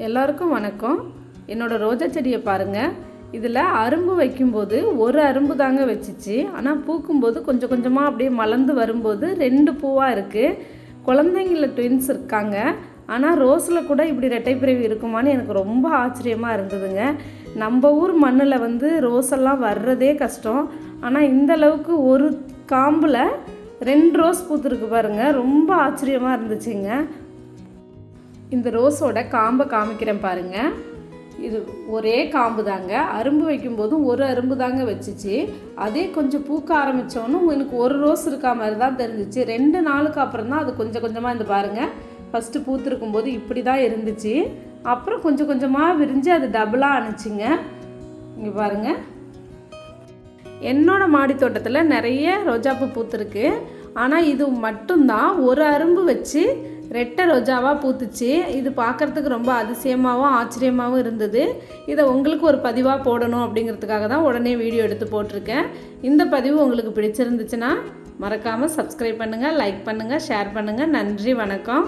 எல்லாருக்கும் வணக்கம். என்னோட ரோஜா செடியை பாருங்கள். இதில் அரும்பு வைக்கும்போது ஒரு அரும்பு தாங்க வச்சிச்சு. ஆனால் பூக்கும்போது கொஞ்சம் கொஞ்சமாக அப்படியே மலர்ந்து வரும்போது 2 பூவாக இருக்குது. குழந்தைங்கள ட்வின்ஸ் இருக்காங்க. ஆனால் ரோஸில் கூட இப்படி ரெட்டைப்பிறவி இருக்குமான்னு எனக்கு ரொம்ப ஆச்சரியமாக இருந்ததுங்க. நம்ம ஊர் மண்ணில் ரோஸெல்லாம் வர்றதே கஷ்டம். ஆனால் இந்த அளவுக்கு ஒரு காம்பில் 2 ரோஸ் பூத்துருக்கு பாருங்கள். ரொம்ப ஆச்சரியமாக இருந்துச்சுங்க. இந்த ரோஸோட காம்பை காமிக்கிறேன் பாருங்கள். இது ஒரே காம்பு தாங்க. அரும்பு வைக்கும்போதும் ஒரு அரும்பு தாங்க வச்சிச்சு. அதே கொஞ்சம் பூக்க ஆரம்பித்தோன்னும் எனக்கு ஒரு ரோஸ் இருக்கா மாதிரி தான் தெரிஞ்சிச்சு. 2 நாளுக்கு அப்புறம் தான் அது கொஞ்சம் கொஞ்சமாக இந்த பாருங்கள். ஃபஸ்ட்டு பூத்துருக்கும்போது இப்படி தான் இருந்துச்சு. அப்புறம் கொஞ்சம் கொஞ்சமாக விரிஞ்சு அது டபுளாக ஆணுச்சுங்க. இங்கே பாருங்கள். என்னோடய மாடி தோட்டத்தில் நிறைய ரோஜாப்பூ பூத்துருக்கு. ஆனால் இது மட்டும்தான் ஒரு அரும்பு வச்சு ரெட்டை ரோஜாவாக பூத்துச்சு. இது பார்க்குறதுக்கு ரொம்ப அதிசயமாகவும் ஆச்சரியமாகவும் இருந்தது. இதை உங்களுக்கு ஒரு பதிவாக போடணும் அப்படிங்கிறதுக்காக தான் உடனே வீடியோ எடுத்து போட்டிருக்கேன். இந்த பதிவு உங்களுக்கு பிடிச்சிருந்துச்சுன்னா மறக்காமல் சப்ஸ்கிரைப் பண்ணுங்கள், லைக் பண்ணுங்கள், ஷேர் பண்ணுங்கள். நன்றி, வணக்கம்.